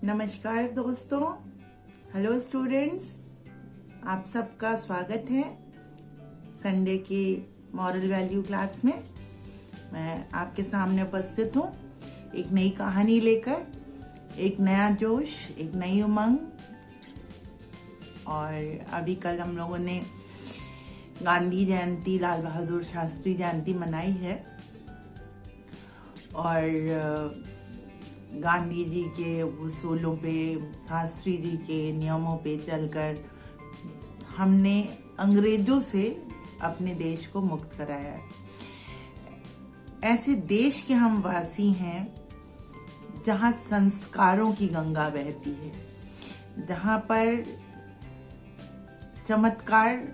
नमस्कार दोस्तों, hello students, आप सबका स्वागत है संडे की मॉरल वैल्यू क्लास में। मैं आपके सामने उपस्थित हूँ एक नई कहानी लेकर, एक नया जोश, एक नई उमंग। और अभी कल हम लोगों ने गांधी जयंती, लाल बहादुर शास्त्री जयंती मनाई है और गांधी जी के उसूलों पे, शास्त्री जी के नियमों पे चलकर हमने अंग्रेजों से अपने देश को मुक्त कराया है। ऐसे देश के हम वासी हैं जहां संस्कारों की गंगा बहती है, जहां पर चमत्कार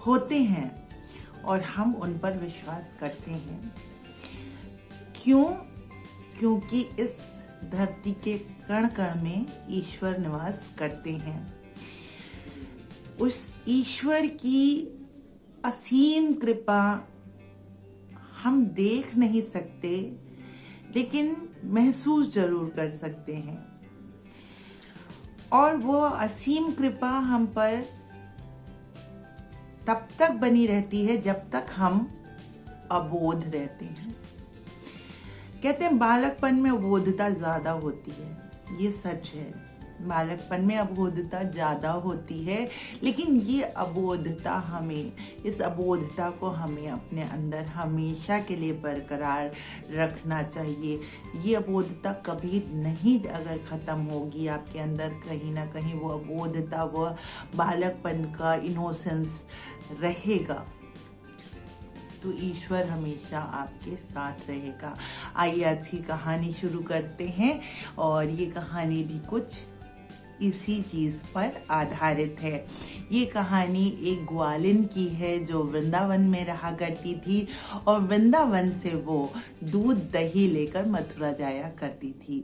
होते हैं और हम उन पर विश्वास करते हैं। क्यों? क्योंकि इस धरती के कण कण में ईश्वर निवास करते हैं। उस ईश्वर की असीम कृपा हम देख नहीं सकते, लेकिन महसूस जरूर कर सकते हैं। और वो असीम कृपा हम पर तब तक बनी रहती है जब तक हम अबोध रहते हैं। कहते हैं बालकपन में अबोधता ज्यादा होती है। ये सच है, बालकपन में अबोधता ज्यादा होती है, लेकिन ये अबोधता इस अबोधता को हमें अपने अंदर हमेशा के लिए बरकरार रखना चाहिए। ये अबोधता कभी नहीं अगर खत्म होगी आपके अंदर, कहीं ना कहीं वो अबोधता, वो बालकपन का इनोसेंस रहेगा, तो ईश्वर हमेशा आपके साथ रहेगा। आइए आज की कहानी शुरू करते हैं और ये कहानी भी कुछ इसी चीज पर आधारित है। ये कहानी एक ग्वालिन की है जो वृंदावन में रहा करती थी और वृंदावन से वो दूध दही लेकर मथुरा जाया करती थी।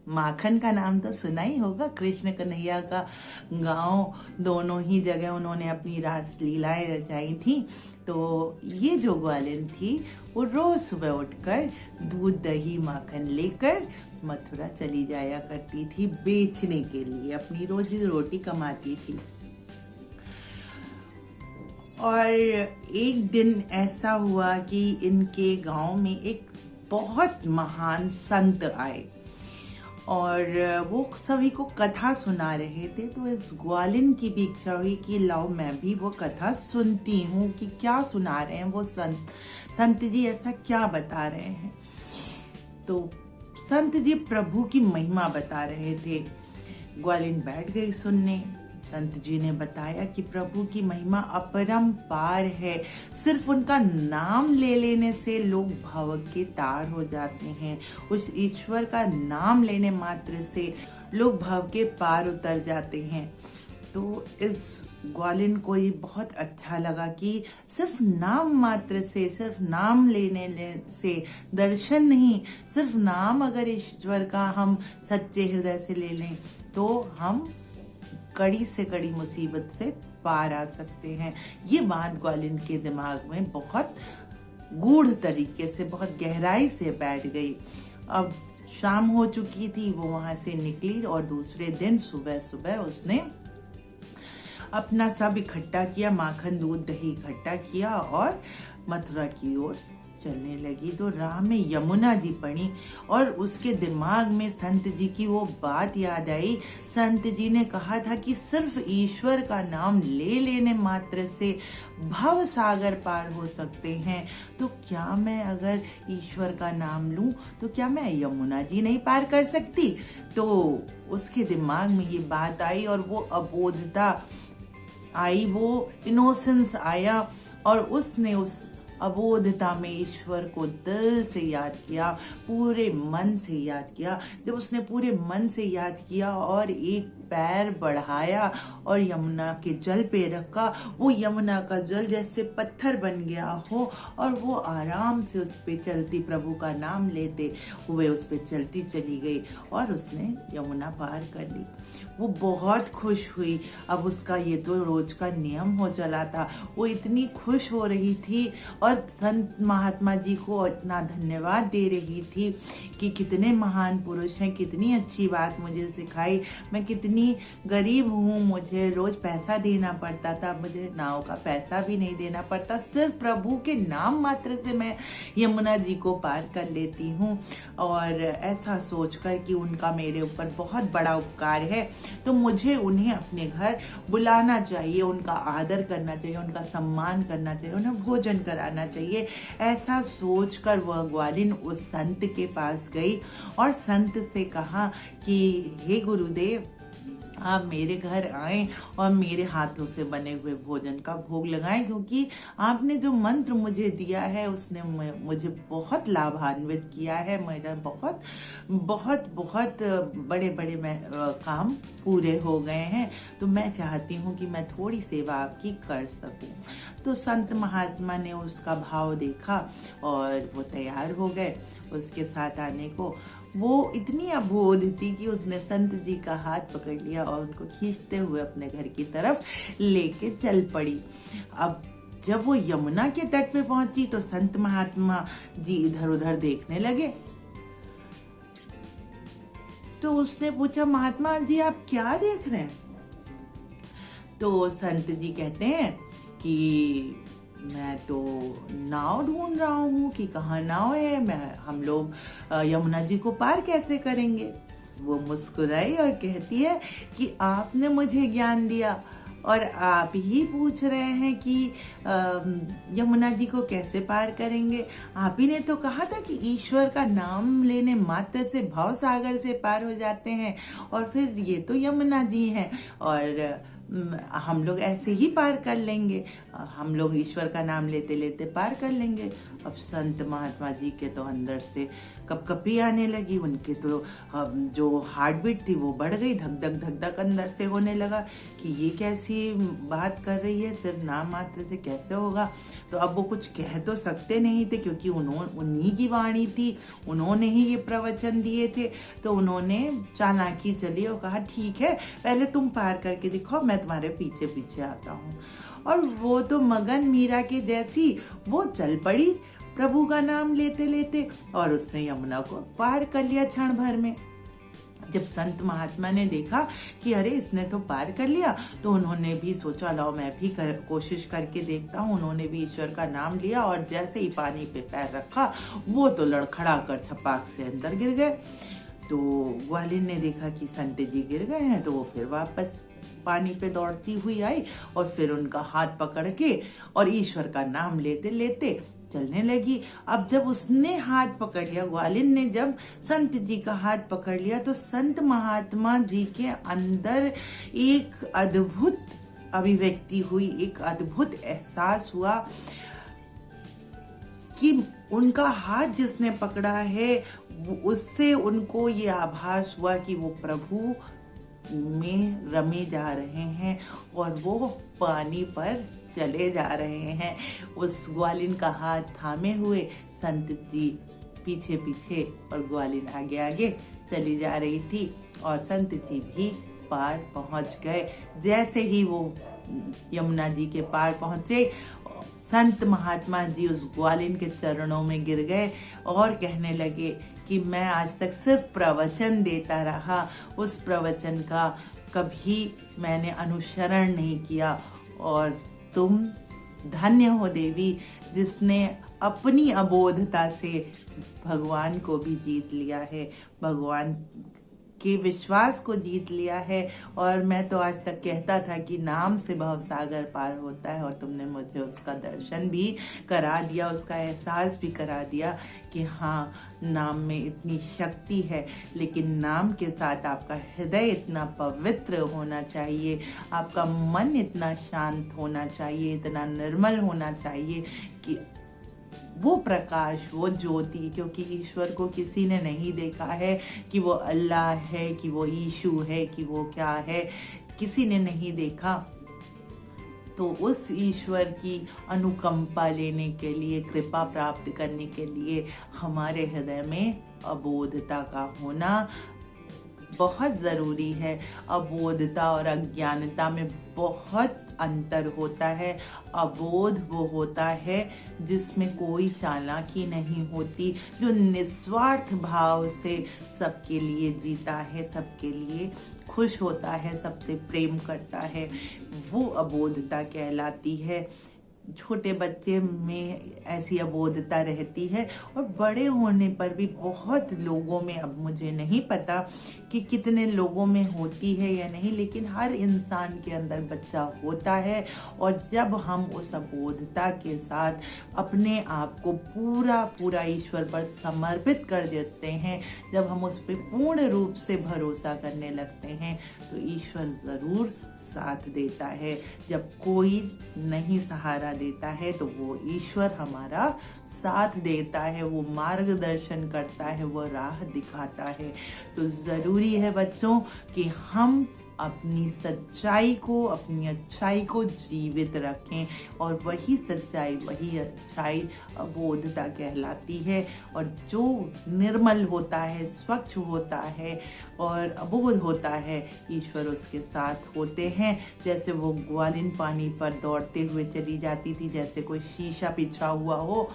माखन का नाम तो सुना ही होगा, कृष्ण कन्हैया का गांव, दोनों ही जगह उन्होंने अपनी रास लीलाएं रचाई थी। तो ये जो ग्वालिन थी वो रोज सुबह उठकर दूध दही माखन लेकर मथुरा चली जाया करती थी बेचने के लिए, अपनी रोजी रोटी कमाती थी। और एक दिन ऐसा हुआ कि इनके गांव में एक बहुत महान संत आए और वो सभी को कथा सुना रहे थे। तो इस ग्वालिन की भी इच्छा हुई कि लाओ मैं भी वो कथा सुनती हूँ कि क्या सुना रहे हैं वो संत जी, ऐसा क्या बता रहे हैं। तो संत जी प्रभु की महिमा बता रहे थे। ग्वालिन बैठ गई सुनने। संत जी ने बताया कि प्रभु की महिमा अपरंपार है। सिर्फ उनका नाम ले लेने से लोग भाव के तार हो जाते हैं। उस ईश्वर का नाम लेने मात्र से लोग भाव के पार उतर जाते हैं। तो इस ग्वालिन को ये बहुत अच्छा लगा कि सिर्फ नाम मात्र से, सिर्फ नाम लेने से, दर्शन नहीं, सिर्फ नाम अगर ईश्वर का हम सच्चे हृदय से ले लें तो हम कड़ी से कड़ी मुसीबत से पार आ सकते हैं। ये बात ग्वालिन के दिमाग में बहुत गूढ़ तरीके से, बहुत गहराई से बैठ गई। अब शाम हो चुकी थी, वो वहां से निकली और दूसरे दिन सुबह सुबह उसने अपना सब इकट्ठा किया, माखन दूध दही इकट्ठा किया और मथुरा की ओर चलने लगी। तो राह में यमुना जी पड़ी और उसके दिमाग में संत जी की वो बात याद आई। संत जी ने कहा था कि सिर्फ ईश्वर का नाम ले लेने मात्र से भव सागर पार हो सकते हैं। तो क्या मैं अगर ईश्वर का नाम लूं तो क्या मैं यमुना जी नहीं पार कर सकती? तो उसके दिमाग में ये बात आई और वो अबोधता आई, वो इनोसेंस आया और उसने उस अबोधता में ईश्वर को दिल से याद किया, पूरे मन से याद किया। जब उसने पूरे मन से याद किया और एक पैर बढ़ाया और यमुना के जल पे रखा। वो यमुना का जल जैसे पत्थर बन गया हो और वो आराम से उस पे चलती, प्रभु का नाम लेते हुए उस पे चलती चली गई और उसने यमुना पार कर ली। वो बहुत खुश हुई। अब उसका ये तो रोज का नियम हो चला था। वो इतनी खुश हो रही थी और संत महात्मा जी को इतना धन्यवाद दे रही थी कि कितने महान पुरुष हैं, कितनी अच्छी बात मुझे सिखाई। मैं कितनी गरीब हूँ, मुझे रोज पैसा देना पड़ता था, मुझे नाव का पैसा भी नहीं देना पड़ता, सिर्फ प्रभु के नाम मात्र से मैं यमुना जी को पार कर लेती हूँ। और ऐसा सोचकर कि उनका मेरे ऊपर बहुत बड़ा उपकार है, तो मुझे उन्हें अपने घर बुलाना चाहिए, उनका आदर करना चाहिए, उनका सम्मान करना चाहिए, उन्हें भोजन कराना चाहिए। ऐसा सोचकर वह ग्वालिन उस संत के पास गई और संत से कहा कि हे गुरुदेव, आप मेरे घर आए और मेरे हाथों से बने हुए भोजन का भोग लगाएं, क्योंकि आपने जो मंत्र मुझे दिया है उसने मुझे बहुत लाभान्वित किया है। मेरा बहुत बहुत बहुत बड़े बड़े काम पूरे हो गए हैं, तो मैं चाहती हूँ कि मैं थोड़ी सेवा आपकी कर सकूँ। तो संत महात्मा ने उसका भाव देखा और वो तैयार हो गए उसके साथ आने को। वो इतनी अबोध थी कि उसने संत जी का हाथ पकड़ लिया और उनको खींचते हुए अपने घर की तरफ लेके चल पड़ी। अब जब वो यमुना के तट पे पहुंची तो संत महात्मा जी इधर उधर देखने लगे। तो उसने पूछा, महात्मा जी आप क्या देख रहे हैं? तो संत जी कहते हैं कि मैं तो नाव ढूंढ रहा हूँ कि कहाँ नाव है, हम लोग यमुना जी को पार कैसे करेंगे। वो मुस्कुराई और कहती है कि आपने मुझे ज्ञान दिया और आप ही पूछ रहे हैं कि यमुना जी को कैसे पार करेंगे। आप ही ने तो कहा था कि ईश्वर का नाम लेने मात्र से भव सागर से पार हो जाते हैं, और फिर ये तो यमुना जी हैं और हम लोग ऐसे ही पार कर लेंगे, हम लोग ईश्वर का नाम लेते लेते पार कर लेंगे। अब संत महात्मा जी के तो अंदर से कपकपी आने लगी, उनके तो जो हार्ट बीट थी वो बढ़ गई, धक धक धक धक अंदर से होने लगा कि ये कैसी बात कर रही है, सिर्फ नाम मात्र से कैसे होगा। तो अब वो कुछ कह तो सकते नहीं थे क्योंकि उन्हीं की वाणी थी, उन्होंने ही ये प्रवचन दिए थे। तो उन्होंने चालाकी चली और कहा ठीक है, पहले तुम पार करके दिखाओ, मैं तुम्हारे पीछे पीछे आता हूँ। और वो तो मगन मीरा के जैसी वो चल पड़ी प्रभु का नाम लेते लेते और उसने यमुना को पार कर लिया क्षण भर में। जब संत महात्मा ने देखा कि अरे इसने तो पार कर लिया, तो उन्होंने भी सोचा लाओ मैं भी कोशिश करके देखता हूँ। उन्होंने भी ईश्वर का नाम लिया और जैसे ही पानी पे पैर रखा वो तो लड़खड़ा कर छपाक से अंदर गिर गए। तो ग्वालिन ने देखा कि संत जी गिर गए हैं, तो वो फिर वापस पानी पे दौड़ती हुई आई और फिर उनका हाथ पकड़ के और ईश्वर का नाम लेते लेते चलने लगी। अब जब उसने हाथ पकड़ लिया, ग्वालिन ने जब संत जी का हाथ पकड़ लिया, तो संत महात्मा जी के अंदर एक अद्भुत अभिव्यक्ति हुई, एक अद्भुत एहसास हुआ कि उनका हाथ जिसने पकड़ा है उससे उनको ये आभास हुआ कि वो प्रभु में रमे जा रहे हैं और वो पानी पर चले जा रहे हैं। उस ग्वालिन का हाथ थामे हुए संत जी पीछे पीछे और ग्वालिन आगे आगे चली जा रही थी और संत जी भी पार पहुंच गए। जैसे ही वो यमुना जी के पार पहुंचे, संत महात्मा जी उस ग्वालिन के चरणों में गिर गए और कहने लगे कि मैं आज तक सिर्फ प्रवचन देता रहा, उस प्रवचन का कभी मैंने अनुसरण नहीं किया, और तुम धन्य हो देवी जिसने अपनी अबोधता से भगवान को भी जीत लिया है, भगवान के विश्वास को जीत लिया है। और मैं तो आज तक कहता था कि नाम से भवसागर पार होता है, और तुमने मुझे उसका दर्शन भी करा दिया, उसका एहसास भी करा दिया कि हाँ, नाम में इतनी शक्ति है। लेकिन नाम के साथ आपका हृदय इतना पवित्र होना चाहिए, आपका मन इतना शांत होना चाहिए, इतना निर्मल होना चाहिए कि वो प्रकाश, वो ज्योति, क्योंकि ईश्वर को किसी ने नहीं देखा है कि वो अल्लाह है, कि वो यीशु है, कि वो क्या है, किसी ने नहीं देखा। तो उस ईश्वर की अनुकंपा लेने के लिए, कृपा प्राप्त करने के लिए हमारे हृदय में अबोधता का होना बहुत ज़रूरी है। अबोधता और अज्ञानता में बहुत अंतर होता है। अबोध वो होता है जिसमें कोई चालाकी नहीं होती, जो निस्वार्थ भाव से सबके लिए जीता है, सबके लिए खुश होता है, सबसे प्रेम करता है, वो अबोधता कहलाती है। छोटे बच्चे में ऐसी अबोधता रहती है और बड़े होने पर भी बहुत लोगों में, अब मुझे नहीं पता कि कितने लोगों में होती है या नहीं, लेकिन हर इंसान के अंदर बच्चा होता है। और जब हम उस अबोधता के साथ अपने आप को पूरा पूरा ईश्वर पर समर्पित कर देते हैं, जब हम उस पर पूर्ण रूप से भरोसा करने लगते हैं, तो ईश्वर ज़रूर साथ देता है। जब कोई नहीं सहारा देता है तो वो ईश्वर हमारा साथ देता है, वो मार्गदर्शन करता है, वो राह दिखाता है। तो ज़रूरी है बच्चों कि हम अपनी सच्चाई को, अपनी अच्छाई को जीवित रखें, और वही सच्चाई, वही अच्छाई अबोधता कहलाती है। और जो निर्मल होता है, स्वच्छ होता है और अबोध होता है, ईश्वर उसके साथ होते हैं। जैसे वो ग्वालिन पानी पर दौड़ते हुए चली जाती थी, जैसे कोई शीशा बिछा हुआ हो,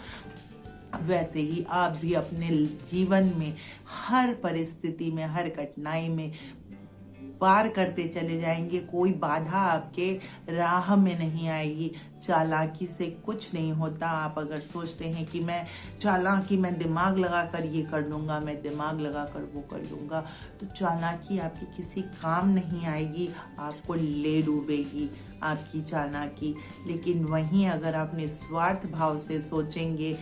वैसे ही आप भी अपने जीवन में हर परिस्थिति में, हर कठिनाई में पार करते चले जाएंगे। कोई बाधा आपके राह में नहीं आएगी। चालाकी से कुछ नहीं होता। आप अगर सोचते हैं कि मैं चालाकी, मैं दिमाग लगा कर ये कर लूँगा, मैं दिमाग लगा कर वो कर लूँगा, तो चालाकी आपकी किसी काम नहीं आएगी, आपको ले डूबेगी आपकी चालाकी। लेकिन वहीं अगर आप निस्वार्थ भाव से सोचेंगे,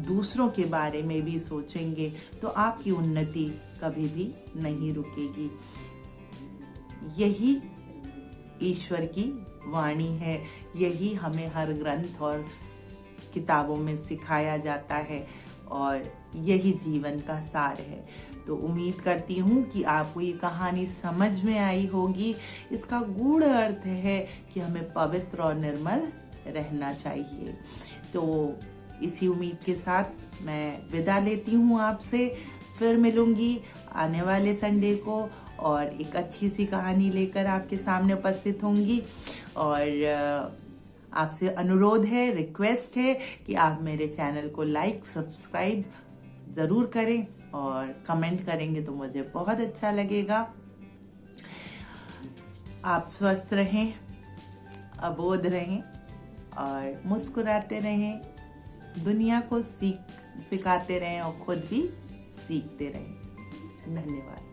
दूसरों के बारे में भी सोचेंगे, तो आपकी उन्नति कभी भी नहीं रुकेगी। यही ईश्वर की वाणी है, यही हमें हर ग्रंथ और किताबों में सिखाया जाता है, और यही जीवन का सार है। तो उम्मीद करती हूँ कि आपको ये कहानी समझ में आई होगी। इसका गूढ़ अर्थ है कि हमें पवित्र और निर्मल रहना चाहिए। तो इसी उम्मीद के साथ मैं विदा लेती हूँ आपसे। फिर मिलूंगी आने वाले संडे को, और एक अच्छी सी कहानी लेकर आपके सामने उपस्थित होंगी। और आपसे अनुरोध है, रिक्वेस्ट है कि आप मेरे चैनल को लाइक, सब्सक्राइब ज़रूर करें, और कमेंट करेंगे तो मुझे बहुत अच्छा लगेगा। आप स्वस्थ रहें, अबोध रहें और मुस्कुराते रहें, दुनिया को सिखाते रहें और खुद भी सीखते रहें। धन्यवाद।